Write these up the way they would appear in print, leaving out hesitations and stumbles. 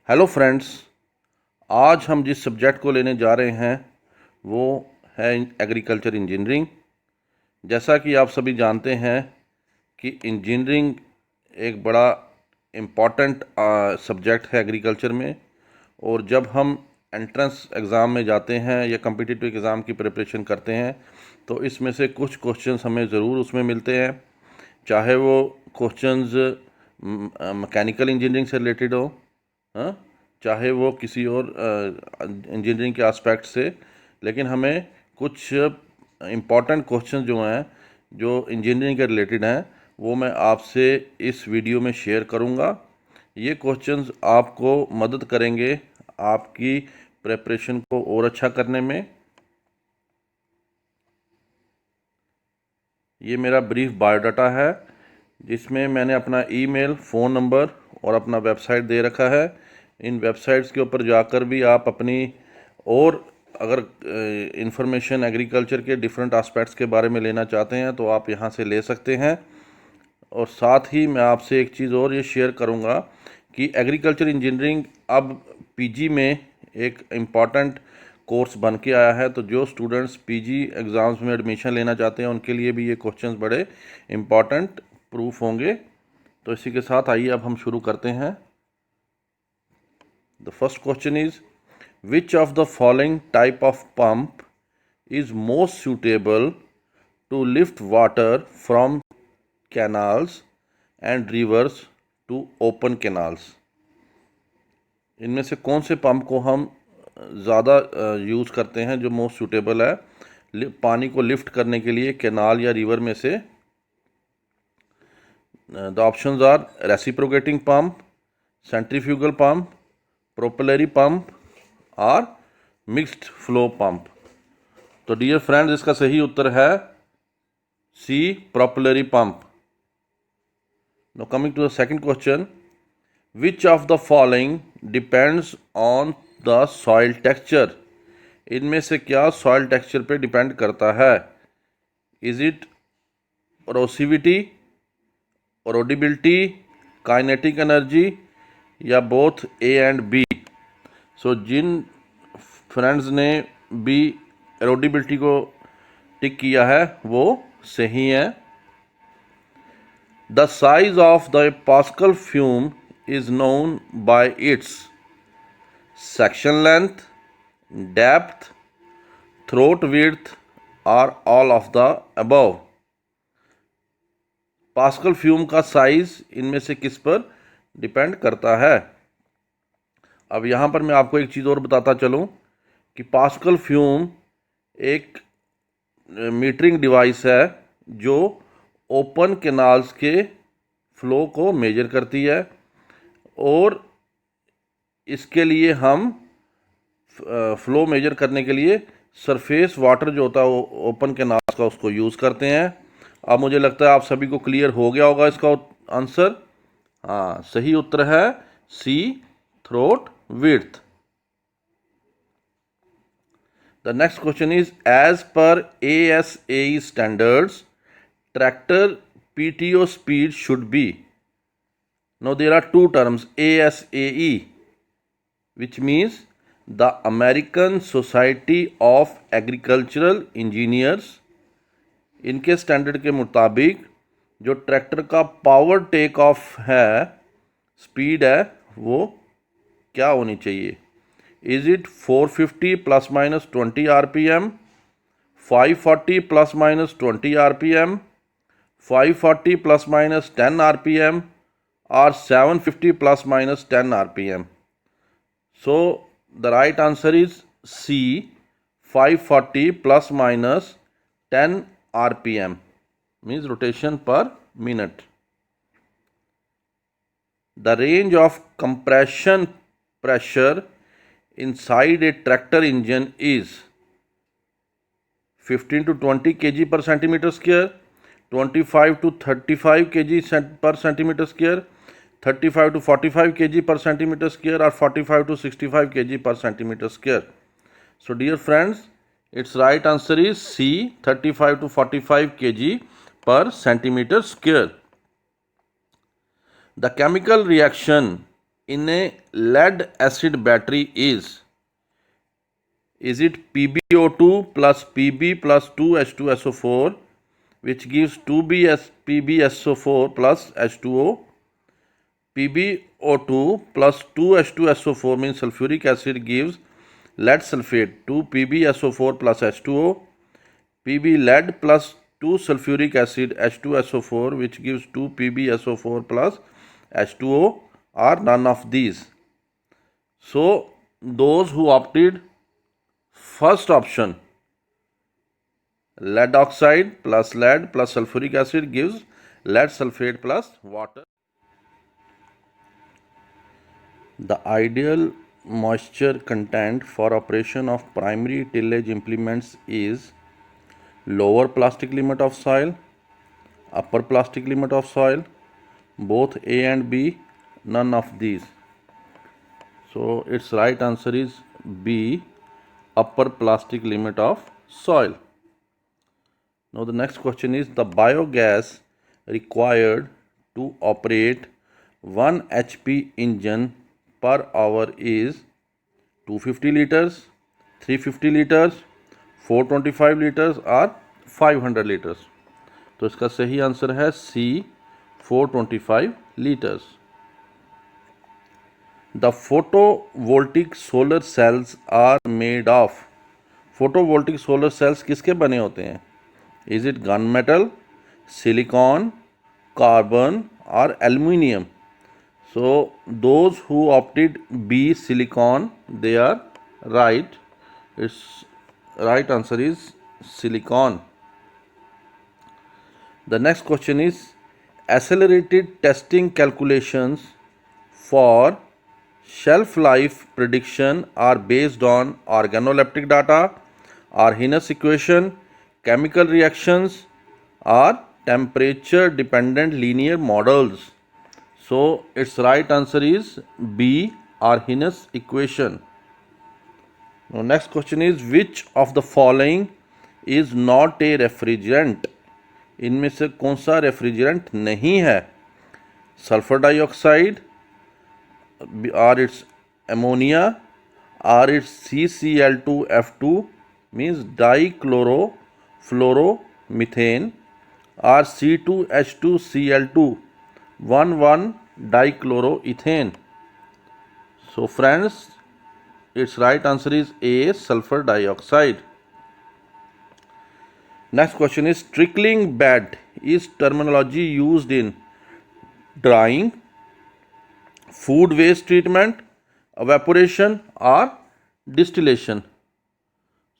Hello friends, आज हम जिस सब्जेक्ट को लेने जा रहे हैं वो है एग्रीकल्चर इंजीनियरिंग। जैसा कि आप सभी जानते हैं कि इंजीनियरिंग एक बड़ा इम्पॉर्टेंट सब्जेक्ट है एग्रीकल्चर में। और जब हम एंट्रेंस एग्ज़ाम में जाते हैं या कम्पिटिटिव एग्ज़ाम की प्रिपरेशन करते हैं तो इसमें से कुछ क्वेश्चंस हमें ज़रूर उसमें मिलते हैं, चाहे वो क्वेश्चंस मैकेनिकल इंजीनियरिंग से रिलेटेड हो, हाँ, चाहे वो किसी और इंजीनियरिंग के एस्पेक्ट से। लेकिन हमें कुछ इम्पॉर्टेंट क्वेश्चन जो हैं जो इंजीनियरिंग के रिलेटेड हैं वो मैं आपसे इस वीडियो में शेयर करूंगा। ये क्वेश्चंस आपको मदद करेंगे आपकी प्रिपरेशन को और अच्छा करने में। ये मेरा ब्रीफ बायोडाटा है जिसमें मैंने अपना ईमेल, फ़ोन नंबर और अपना वेबसाइट दे रखा है। इन वेबसाइट्स के ऊपर जाकर भी आप अपनी और अगर इंफॉर्मेशन एग्रीकल्चर के डिफरेंट एस्पेक्ट्स के बारे में लेना चाहते हैं तो आप यहाँ से ले सकते हैं। और साथ ही मैं आपसे एक चीज़ और ये शेयर करूँगा कि एग्रीकल्चर इंजीनियरिंग अब पीजी में एक इम्पॉर्टेंट कोर्स बन के आया है। तो जो स्टूडेंट्स पीजी एग्ज़ाम्स में एडमिशन लेना चाहते हैं उनके लिए भी ये क्वेश्चंस बड़े इम्पॉर्टेंट प्रूफ होंगे। तो इसी के साथ आइए अब हम शुरू करते हैं। The first question is which of the following type of pump is most suitable to lift water from canals and rivers to open canals। इनमें से कौन से पंप को हम ज़्यादा यूज़ करते हैं जो मोस्ट सूटेबल है पानी को लिफ्ट करने के लिए कैनाल या रिवर में से? The options are reciprocating pump, centrifugal pump, propeller pump और मिक्स्ड फ्लो पंप। तो डियर फ्रेंड्स, इसका सही उत्तर है C, propeller pump. Now coming to the second question, which of the following depends on the soil texture. इनमें से क्या soil texture पे डिपेंड करता है? Is it erosivity, erodibility, kinetic energy या both A and B? So जिन friends ने B erodibility को टिक किया है वो सही है। The size of the Pascal flume is known by its section length, depth, throat width और all of the above. Pascal flume का साइज इनमें से किस पर डिपेंड करता है? अब यहाँ पर मैं आपको एक चीज़ और बताता चलूँ कि पास्कल फ्यूम एक मीटरिंग डिवाइस है जो ओपन कैनाल्स के फ्लो को मेजर करती है। और इसके लिए हम फ्लो मेजर करने के लिए सरफेस वाटर जो होता है ओपन कैनाल्स का उसको यूज़ करते हैं। अब मुझे लगता है आप सभी को क्लियर हो गया होगा इसका आंसर। हाँ, सही उत्तर है C, throat width. The next question is, as per ASAE standards, tractor PTO speed should be. Now there are two terms, ASAE, which means the American Society of Agricultural Engineers। इनके standard के मुताबिक जो tractor का power take off है, speed है, वो क्या होनी चाहिए? Is it 450 plus minus 20 RPM, 540 plus minus 20 RPM, 540 plus minus 10 RPM or 750 plus minus 10 RPM? So the right answer is C, 540 plus minus 10 RPM, means rotation per minute. The range of compression pressure inside a tractor engine is 15 to 20 kg per centimeter square, 25 to 35 kg per centimeter square, 35 to 45 kg per centimeter square or 45 to 65 kg per centimeter square. So dear friends, its right answer is C, 35 to 45 kg per centimeter square. The chemical reaction in a lead acid battery is it PbO2 plus Pb plus 2H2SO4, which gives 2PbSO4 plus H2O. PbO2 plus 2H2SO4 means sulfuric acid gives lead sulfate, 2PbSO4 plus H2O. Pb lead plus 2 sulfuric acid H2SO4, which gives 2PbSO4 plus H2O, are none of these. So those who opted first option, lead oxide plus lead plus sulfuric acid gives lead sulfate plus water. The ideal moisture content for operation of primary tillage implements is lower plastic limit of soil, upper plastic limit of soil, both A and B, none of these. So its right answer is B, upper plastic limit of soil. Now the next question is the biogas required to operate 1 HP engine per hour is 250 liters, 350 liters, 425 liters और 500 liters. तो इसका सही answer है C, 425 liters. The photovoltaic solar cells are made of. Photovoltaic solar cells किसके बने होते हैं? Is it gunmetal, silicon, carbon or aluminium? So those who opted B, silicon, they are right. Its right answer is silicon. The next question is accelerated testing calculations for shelf life prediction are based on organoleptic data, Arrhenius equation, chemical reactions or temperature dependent linear models. So its right answer is B, Arrhenius equation. Now next question is which of the following is not a refrigerant? इनमें से कौन सा refrigerant नहीं है? Sulphur dioxide, or its ammonia, or its CCl2F2 means dichlorofluoromethane, or C2H2Cl2 1,1 dichloroethane. So friends, its right answer is A, sulfur dioxide. Next question is trickling bed is terminology used in drying, food waste treatment, evaporation or distillation.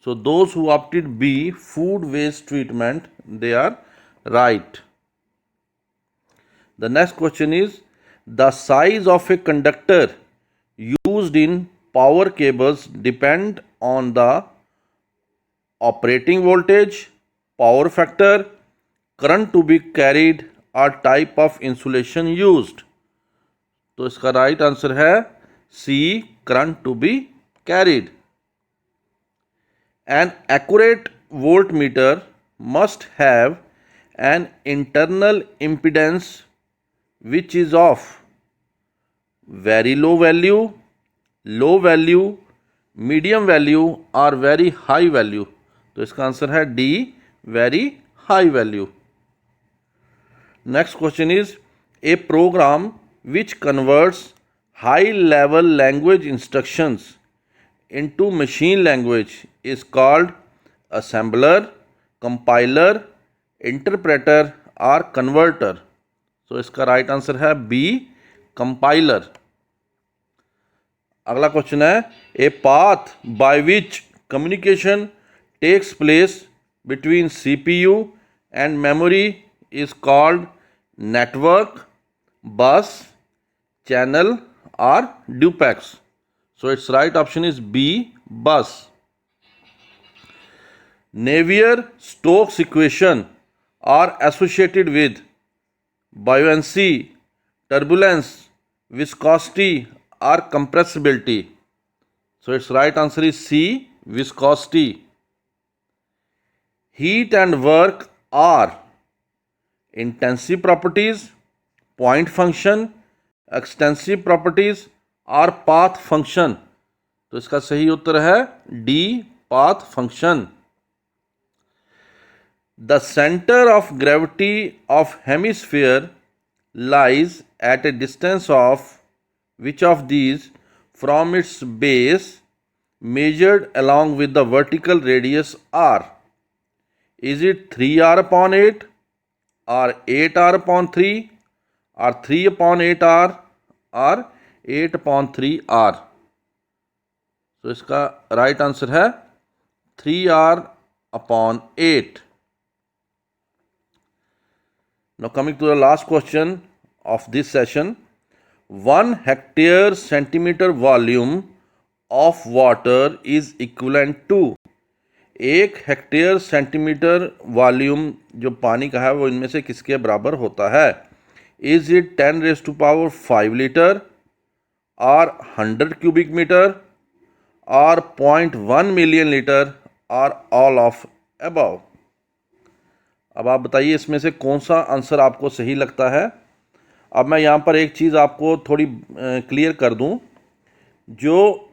So those who opted B, food waste treatment, they are right. The next question is the size of a conductor used in power cables depend on the operating voltage, power factor, current to be carried or type of insulation used. तो इसका right answer है C, current to be carried. An accurate voltmeter must have an internal impedance which is of very low value, medium value or very high value. तो इसका answer है D, very high value. Next question is a program which converts high level language instructions into machine language is called assembler, compiler, interpreter or converter. So इसका right answer है B, compiler. अगला question है a path by which communication takes place between CPU and memory is called network, bus, channel or duplex. So its right option is B, bus. Navier-Stokes equation are associated with buoyancy, turbulence, viscosity or compressibility. So its right answer is C, viscosity. Heat and work are intensive properties, point function, extensive properties और path function. तो इसका सही उत्तर है D, path function. The centre of gravity of hemisphere lies at a distance of which of these from its base measured along with the vertical radius r? Is it 3r upon 8 or 8r upon 3 or 3 upon 8r or 8 upon 3r? तो इसका right answer है 3r upon 8. Now coming to the last question of this session, 1 hectare centimeter volume of water is equivalent to, 1 hectare centimetre volume जो पानी का है वो इनमें से किसके बराबर होता है? इज इट 10⁵ लीटर और 100 क्यूबिक मीटर और 0.1 मिलियन लीटर और ऑल ऑफ अबव? अब आप बताइए इसमें से कौन सा आंसर आपको सही लगता है। अब मैं यहाँ पर एक चीज़ आपको थोड़ी क्लियर कर दूँ। जो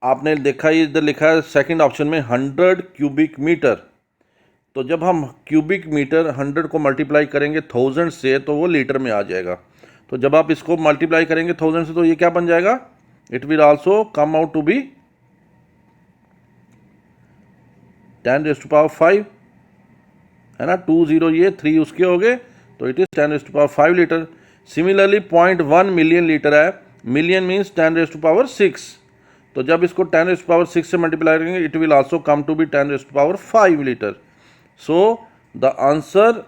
आपने देखा, ये इधर लिखा है सेकंड ऑप्शन में 100 क्यूबिक मीटर। तो जब हम क्यूबिक मीटर 100 को मल्टीप्लाई करेंगे 1000 से तो वो लीटर में आ जाएगा। तो जब आप इसको मल्टीप्लाई करेंगे 1000 से तो ये क्या बन जाएगा? It will also come out to be 10⁵, है ना। 20 ये 3 उसके हो गए तो it is 10⁵ litre. Similarly 0.1 million litre है, मिलियन मीन्स 10⁵6। तो जब इसको 10⁵6 से मल्टीप्लाई करेंगे it will also come to be 10⁵5 litre. So the answer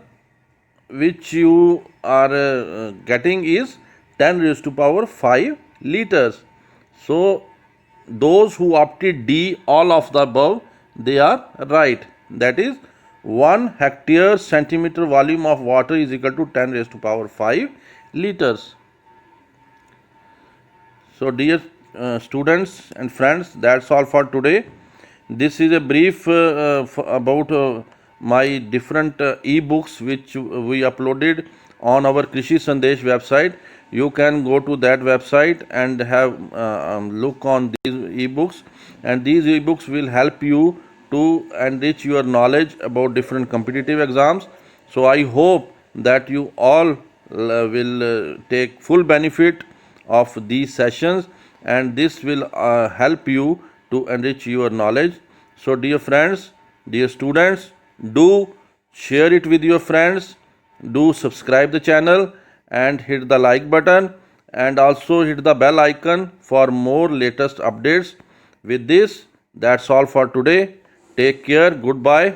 which you are getting is 10⁵5 liters. So those who opted D, all of the above, they are right. That is 1 hectare centimeter volume of water is equal to 10⁵5 liters. So dear students and friends, that's all for today. This is a brief about my different e-books which we uploaded on our Krishi Sandesh website. You can go to that website and have look on these e-books, and these e-books will help you to enrich your knowledge about different competitive exams. So I hope that you all will take full benefit of these sessions, and this will help you to enrich your knowledge. So dear friends, dear students, do share it with your friends, do subscribe the channel and hit the like button, and also hit the bell icon for more latest updates. With this, that's all for today. Take care. Goodbye.